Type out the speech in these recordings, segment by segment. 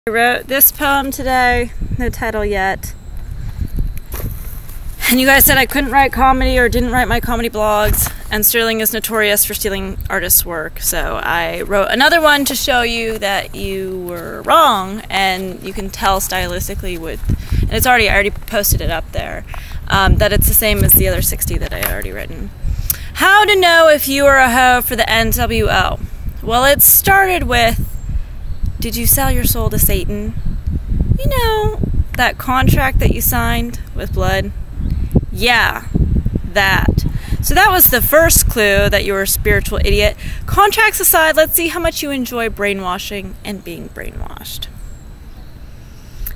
I wrote this poem today, no title yet. And you guys said I couldn't write comedy or didn't write my comedy blogs, and Sterling is notorious for stealing artists' work. So I wrote another one to show you that you were wrong, and you can tell stylistically and I already posted it up there, that it's the same as the other 60 that I already written. How to know if you are a hoe for the N.W.O. Well, it started with, did you sell your soul to Satan? You know, that contract that you signed with blood? Yeah, that. So that was the first clue that you were a spiritual idiot. Contracts aside, let's see how much you enjoy brainwashing and being brainwashed.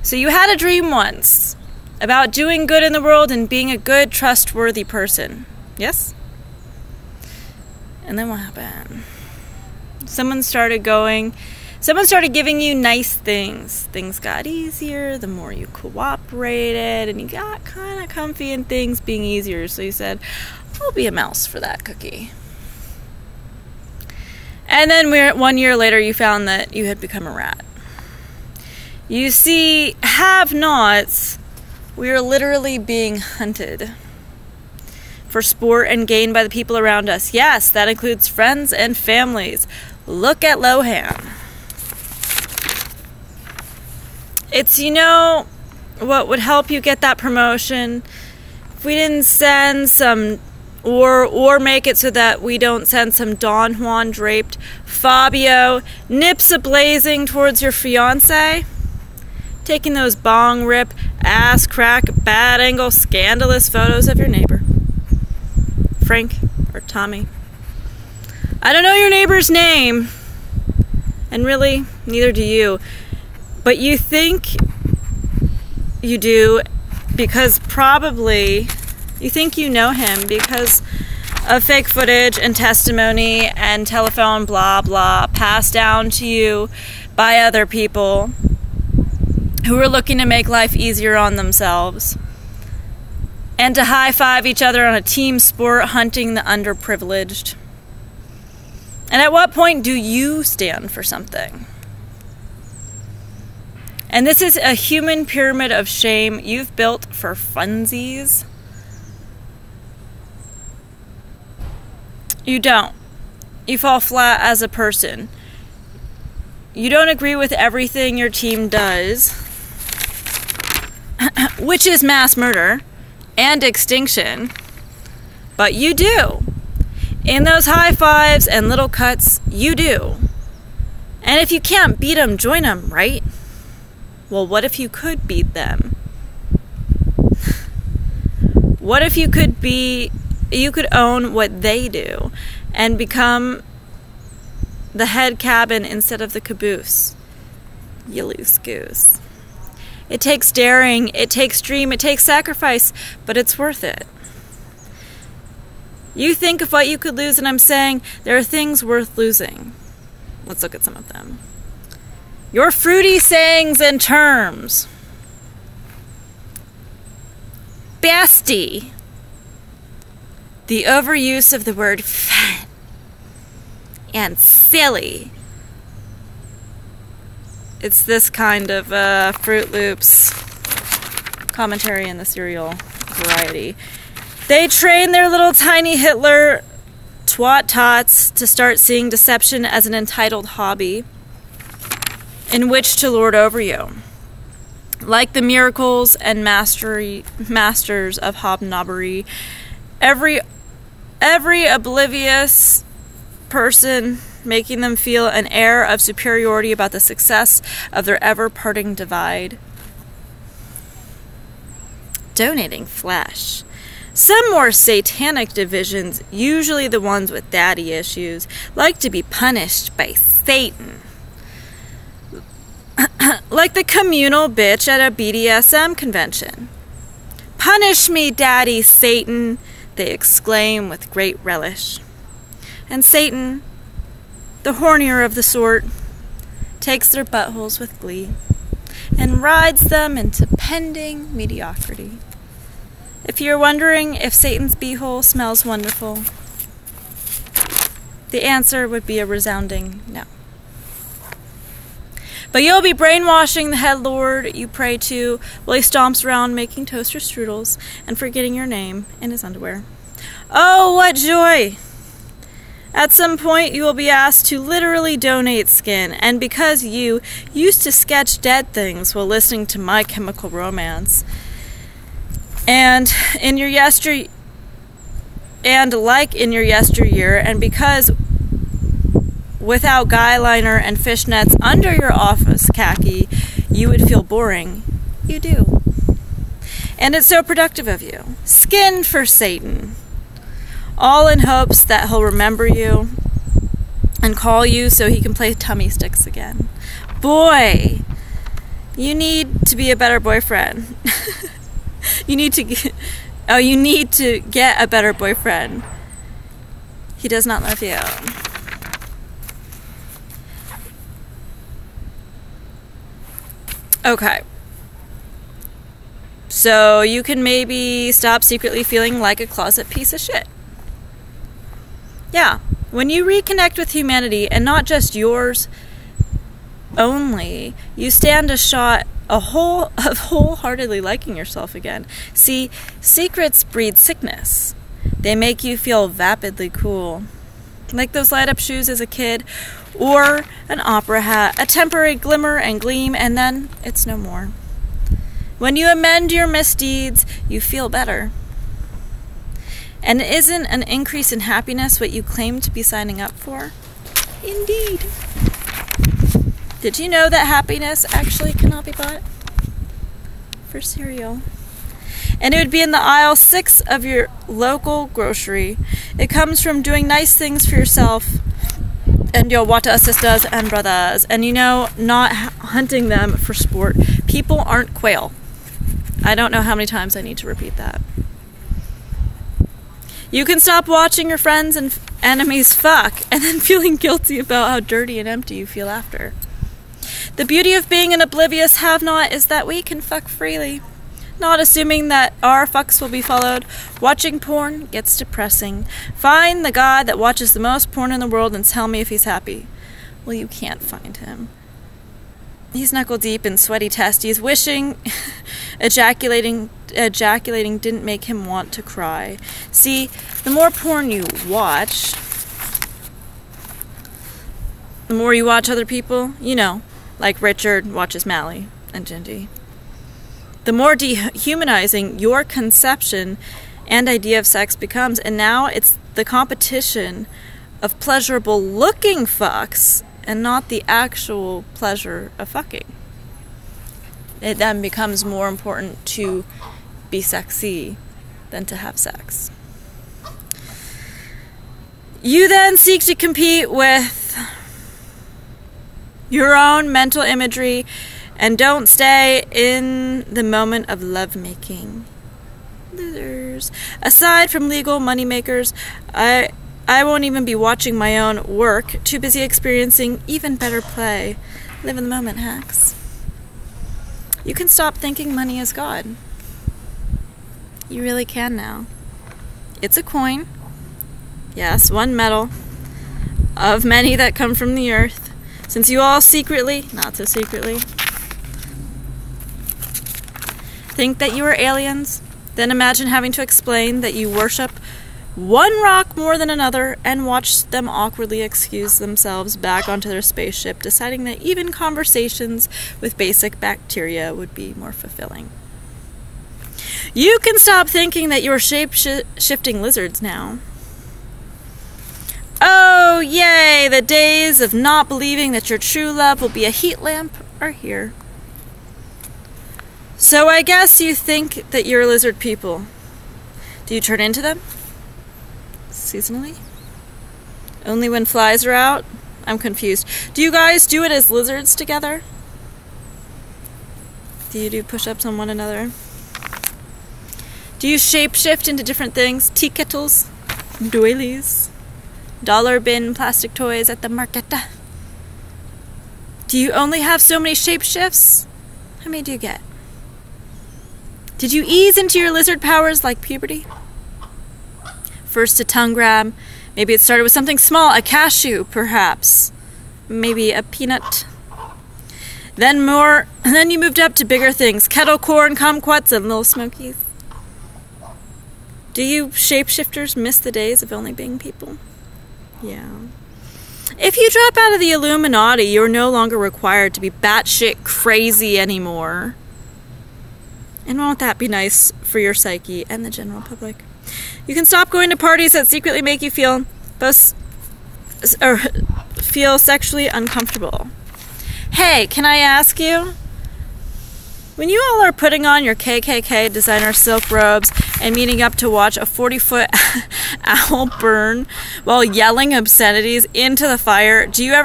So you had a dream once about doing good in the world and being a good, trustworthy person. Yes? And then what happened? Someone started giving you nice things. Things got easier the more you cooperated, and you got kind of comfy in things being easier. So you said, I'll be a mouse for that cookie. And then 1 year later, you found that you had become a rat. You see, have-nots, we are literally being hunted for sport and gain by the people around us. Yes, that includes friends and families. Look at Lohan. It's, you know, what would help you get that promotion if we didn't send some, or make it so that we don't send some Don Juan draped Fabio nips a-blazing towards your fiancé, taking those bong rip, ass crack, bad angle, scandalous photos of your neighbor, Frank or Tommy. I don't know your neighbor's name, and really, neither do you. But you think you do because probably you think you know him because of fake footage and testimony and telephone blah blah passed down to you by other people who are looking to make life easier on themselves and to high-five each other on a team sport hunting the underprivileged. And at what point do you stand for something? And this is a human pyramid of shame you've built for funsies. You don't. You fall flat as a person. You don't agree with everything your team does, which is mass murder and extinction, but you do. In those high fives and little cuts, you do. And if you can't beat them, join them, right? Well, what if you could beat them? What if you could own what they do and become the head cabin instead of the caboose? You loose goose. It takes daring, it takes dream, it takes sacrifice, but it's worth it. You think of what you could lose, and I'm saying there are things worth losing. Let's look at some of them. Your fruity sayings and terms. Bestie. The overuse of the word fun and silly. It's this kind of Fruit Loops commentary in the cereal variety. They train their little tiny Hitler twat tots to start seeing deception as an entitled hobby in which to lord over you. Like the miracles and masters of hobnobbery, every oblivious person making them feel an air of superiority about the success of their ever-parting divide. Donating flesh. Some more satanic divisions, usually the ones with daddy issues, like to be punished by Satan. Like the communal bitch at a BDSM convention. Punish me, Daddy Satan, they exclaim with great relish. And Satan, the hornier of the sort, takes their buttholes with glee and rides them into pending mediocrity. If you're wondering if Satan's beehole smells wonderful, the answer would be a resounding no. But you'll be brainwashing the head lord you pray to while he stomps around making toaster strudels and forgetting your name in his underwear. Oh, what joy! At some point, you will be asked to literally donate skin, and because you used to sketch dead things while listening to My Chemical Romance, and in your yesteryear, and because without guy liner and fishnets under your office khaki, you would feel boring. You do. And it's so productive of you. Skin for Satan. All in hopes that he'll remember you and call you so he can play tummy sticks again. Boy, you need to be a better boyfriend. You need to get a better boyfriend. He does not love you. Okay. So you can maybe stop secretly feeling like a closet piece of shit. Yeah, when you reconnect with humanity, and not just yours only, you stand a shot of wholeheartedly liking yourself again. See, secrets breed sickness. They make you feel vapidly cool. Like those light-up shoes as a kid, or an opera hat, a temporary glimmer and gleam, and then it's no more. When you amend your misdeeds, you feel better. And isn't an increase in happiness what you claim to be signing up for? Indeed. Did you know that happiness actually cannot be bought? For cereal. And it would be in the aisle 6 of your local grocery. It comes from doing nice things for yourself and your water sisters and brothers. And not hunting them for sport. People aren't quail. I don't know how many times I need to repeat that. You can stop watching your friends and enemies fuck and then feeling guilty about how dirty and empty you feel after. The beauty of being an oblivious have-not is that we can fuck freely, not assuming that our fucks will be followed. Watching porn gets depressing. Find the guy that watches the most porn in the world and tell me if he's happy. Well, you can't find him. He's knuckle deep in sweaty testes, wishing ejaculating didn't make him want to cry. See, the more porn you watch, the more you watch other people, like Richard watches Mally and Jindy, the more dehumanizing your conception and idea of sex becomes. And now it's the competition of pleasurable looking fucks and not the actual pleasure of fucking. It then becomes more important to be sexy than to have sex. You then seek to compete with your own mental imagery and don't stay in the moment of lovemaking. Losers. Aside from legal moneymakers, I won't even be watching my own work, too busy experiencing even better play. Live in the moment, hacks. You can stop thinking money is God. You really can now. It's a coin. Yes, one metal of many that come from the earth. Since you all secretly, not so secretly, think that you are aliens, then imagine having to explain that you worship one rock more than another and watch them awkwardly excuse themselves back onto their spaceship, deciding that even conversations with basic bacteria would be more fulfilling. You can stop thinking that you're shape-shifting lizards now. Oh, yay! The days of not believing that your true love will be a heat lamp are here. So I guess you think that you're lizard people. Do you turn into them? Seasonally? Only when flies are out? I'm confused. Do you guys do it as lizards together? Do you do push-ups on one another? Do you shape-shift into different things? Tea kettles? Doilies? Dollar bin plastic toys at the market? Do you only have so many shape-shifts? How many do you get? Did you ease into your lizard powers like puberty? First a tongue grab. Maybe it started with something small, a cashew, perhaps. Maybe a peanut. Then you moved up to bigger things. Kettle corn, kumquats, and little smokies. Do you shapeshifters miss the days of only being people? Yeah. If you drop out of the Illuminati, you're no longer required to be batshit crazy anymore. And won't that be nice for your psyche and the general public? You can stop going to parties that secretly make you feel sexually uncomfortable. Hey, can I ask you? When you all are putting on your KKK designer silk robes and meeting up to watch a 40-foot owl burn while yelling obscenities into the fire, do you ever